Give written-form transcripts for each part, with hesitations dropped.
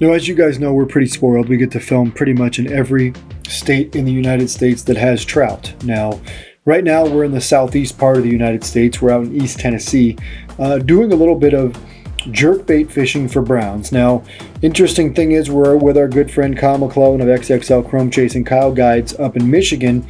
Now, as you guys know, we're pretty spoiled. We get to film pretty much in every state in the United States that has trout. Now, right now we're in the southeast part of the United States. We're out in East Tennessee, doing a little bit of jerkbait fishing for browns. Now, interesting thing is we're with our good friend Kyle McClellan of XXL Chrome Chasing Kyle Guides up in Michigan,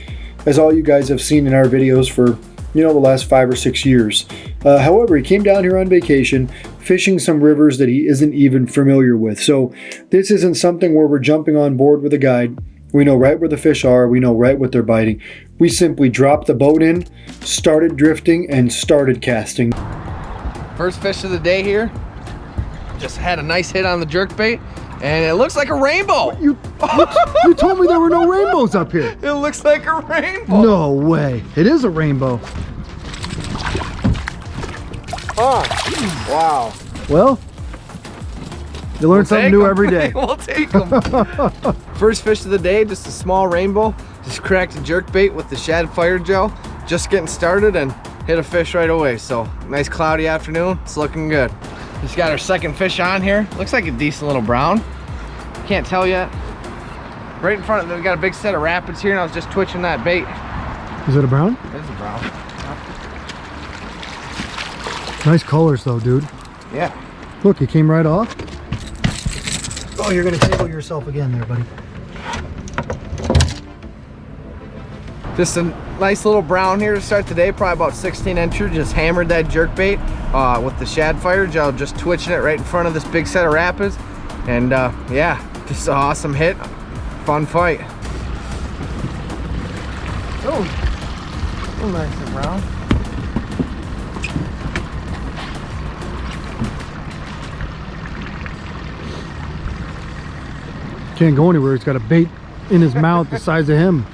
as all you guys have seen in our videos for, you know, the last 5 or 6 years. However, he came down here on vacation, fishing some rivers that he isn't even familiar with. So this isn't something where we're jumping on board with a guide. We know right where the fish are. We know right what they're biting. We simply dropped the boat in, started drifting, and started casting. First fish of the day here. Just had a nice hit on the jerkbait, and it looks like a rainbow. You told me there were no rainbows up here. It looks like a rainbow. No way. It is a rainbow. Oh, wow. Well, you learn something new every day. We'll take them. First fish of the day, just a small rainbow. Just cracked a jerkbait with the shad fire gel. Just getting started and hit a fish right away. So nice cloudy afternoon. It's looking good. Just got our second fish on here. Looks like a decent little brown. Can't tell yet. Right in front of them, we got a big set of rapids here, and I was just twitching that bait. Is it a brown? It is a brown. Nice colors though, dude. Yeah. Look, he came right off. Oh, you're gonna tangle yourself again there, buddy. Just a nice little brown here to start the day, probably about 16 incher. Just hammered that jerkbait with the shad fire gel, just twitching it right in front of this big set of rapids. And yeah, just an awesome hit, fun fight. Oh, nice and brown. Can't go anywhere. He's got a bait in his mouth the size of him.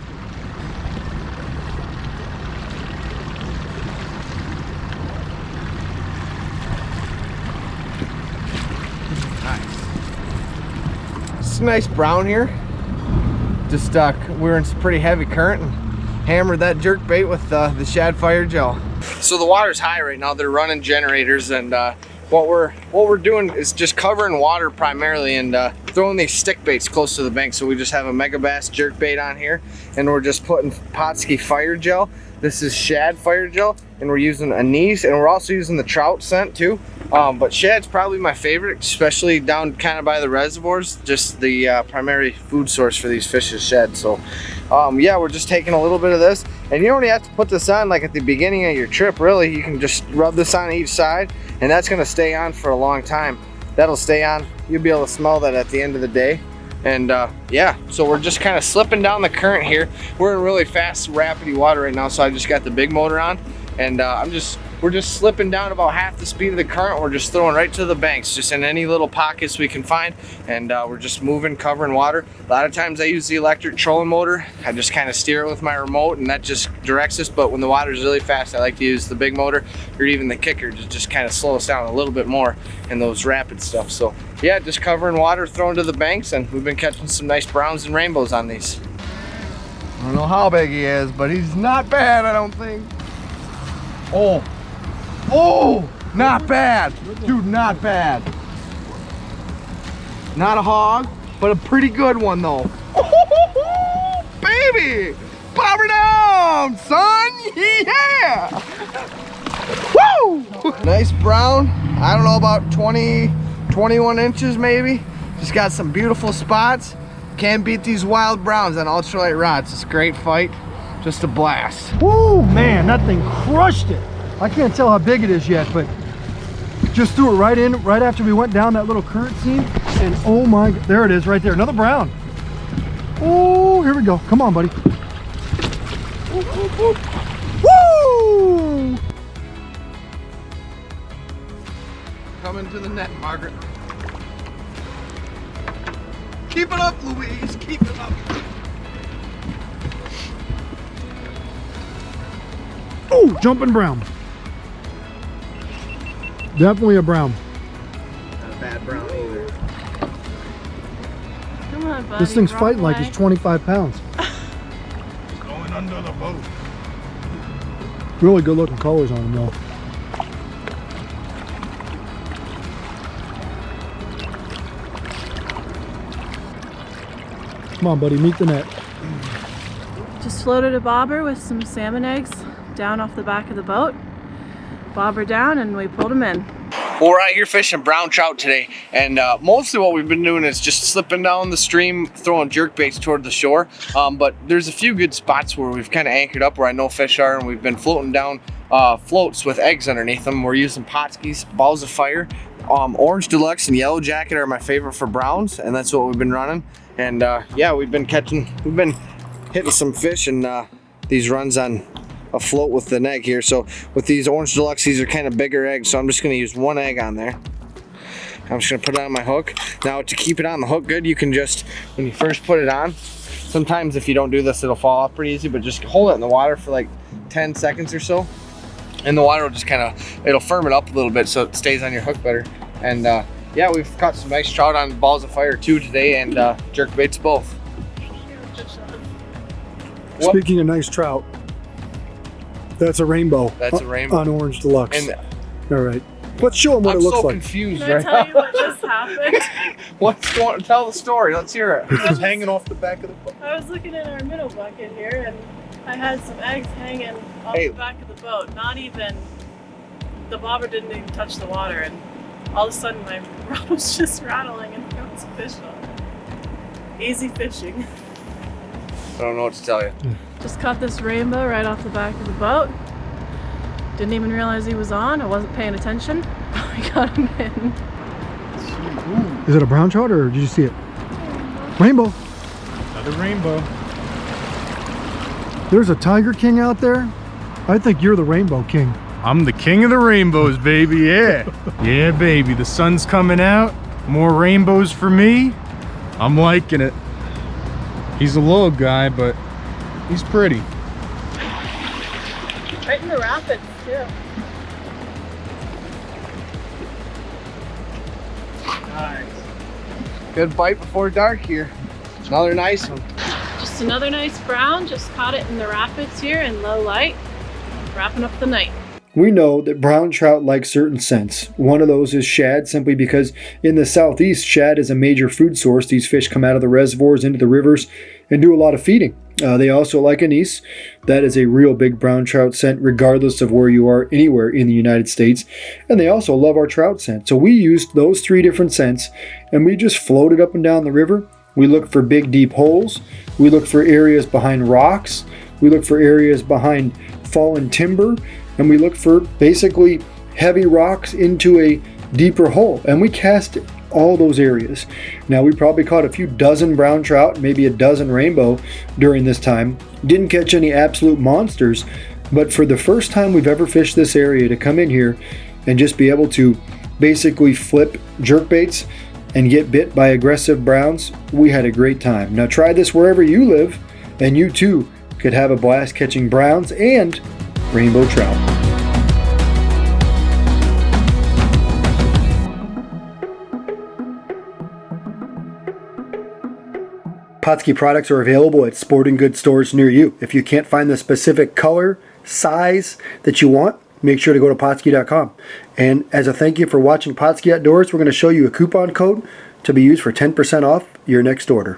It's a nice brown here. Just we're in some pretty heavy current and hammered that jerkbait with the shad fire gel. So the water's high right now. They're running generators, and what we're doing is just covering water primarily and throwing these stick baits close to the bank. So we just have a mega bass jerkbait on here, and we're just putting Pautzke fire gel. This is shad fire gel, and we're using anise, and we're also using the trout scent too. But shad's probably my favorite, especially down kind of by the reservoirs. Just the primary food source for these fish is shad. So yeah, we're just taking a little bit of this, and you don't even have to put this on like at the beginning of your trip. Really, you can just rub this on each side, and that's going to stay on for a long time. That'll stay on. You'll be able to smell that at the end of the day. And yeah, so we're just kind of slipping down the current here. We're in really fast, rapidy water right now, so I just got the big motor on, and we're just slipping down about half the speed of the current. We're just throwing right to the banks, just in any little pockets we can find, and we're just moving, covering water. A lot of times I use the electric trolling motor. I just kind of steer it with my remote, and that just directs us. But when the water's really fast, I like to use the big motor or even the kicker to just kind of slow us down a little bit more in those rapid stuff. So yeah, just covering water, throwing to the banks, and we've been catching some nice browns and rainbows on these. I don't know how big he is, but he's not bad, I don't think. Oh, not bad. Dude, not bad. Not a hog, but a pretty good one though. Oh, baby! Power down, son! Yeah! Woo! Nice brown. I don't know, about 20, 21 inches maybe. Just got some beautiful spots. Can't beat these wild browns on ultralight rods. It's a great fight. Just a blast. Woo, man, that thing crushed it. I can't tell how big it is yet, but just threw it right in right after we went down that little current seam, and oh my, there it is right there, another brown. Oh, here we go. Come on, buddy. Woo! Coming to the net, Margaret. Keep it up, Louise. Keep it up. Oh, jumping brown. Definitely a brown. Not a bad brown either. Come on, buddy. This thing's fighting like it's 25 pounds. Going under the boat. Really good looking colors on him though. Come on, buddy, meet the net. Just floated a bobber with some salmon eggs down off the back of the boat. Bobber down and we pulled him in. Well, we're out here fishing brown trout today, and mostly what we've been doing is just slipping down the stream, throwing jerkbaits toward the shore. But there's a few good spots where we've kind of anchored up where I know fish are, and we've been floating down floats with eggs underneath them. We're using Pautzke's, balls of fire. Orange Deluxe and Yellow Jacket are my favorite for browns, and that's what we've been running. And yeah, we've been hitting some fish in these runs on a float with the egg here. So with these Orange Deluxe, these are kind of bigger eggs, so I'm just going to use one egg on there. I'm just going to put it on my hook. Now to keep it on the hook good, you can just, when you first put it on, sometimes if you don't do this, it'll fall off pretty easy, but just hold it in the water for like 10 seconds or so, and the water will just kind of, it'll firm it up a little bit so it stays on your hook better. And yeah, we've caught some nice trout on balls of fire too today, and jerkbaits both. Speaking of nice trout, that's a rainbow. That's a rainbow on Orange Deluxe. And all right, let's show them what it looks like. I'm so confused Can I right tell now. you what just happened? What's going on? Tell the story. Let's hear it. Just hanging off the back of the boat. I was looking in our middle bucket here and I had some eggs hanging off Hey. the back of the boat. Not even, the bobber didn't even touch the water, and all of a sudden my rod was just rattling and there was a fish on it. Easy fishing. I don't know what to tell you. Just caught this rainbow right off the back of the boat. Didn't even realize he was on. I wasn't paying attention. We got him in. Is it a brown trout or did you see it? Rainbow. Another rainbow. There's a Tiger King out there. I think you're the Rainbow King. I'm the king of the rainbows, baby, yeah. Yeah, baby, the sun's coming out. More rainbows for me. I'm liking it. He's a little guy, but he's pretty. Right in the rapids, too. Nice. Good bite before dark here. Another nice one. Just another nice brown. Just caught it in the rapids here in low light. Wrapping up the night. We know that brown trout like certain scents. One of those is shad, simply because in the southeast, shad is a major food source. These fish come out of the reservoirs into the rivers and do a lot of feeding. They also like anise. That is a real big brown trout scent regardless of where you are anywhere in the United States. And they also love our trout scent. So we used those three different scents and we just floated up and down the river. We looked for big deep holes. We looked for areas behind rocks. We looked for areas behind fallen timber. And we looked for basically heavy rocks into a deeper hole. And we cast all those areas. Now we probably caught a few dozen brown trout, maybe a dozen rainbow during this time. Didn't catch any absolute monsters, but for the first time we've ever fished this area, to come in here and just be able to basically flip jerkbaits and get bit by aggressive browns, we had a great time. Now try this wherever you live and you too could have a blast catching browns and rainbow trout. Pautzke products are available at sporting goods stores near you. If you can't find the specific color, size that you want, make sure to go to Pautzke.com. And as a thank you for watching Pautzke Outdoors, we're going to show you a coupon code to be used for 10% off your next order.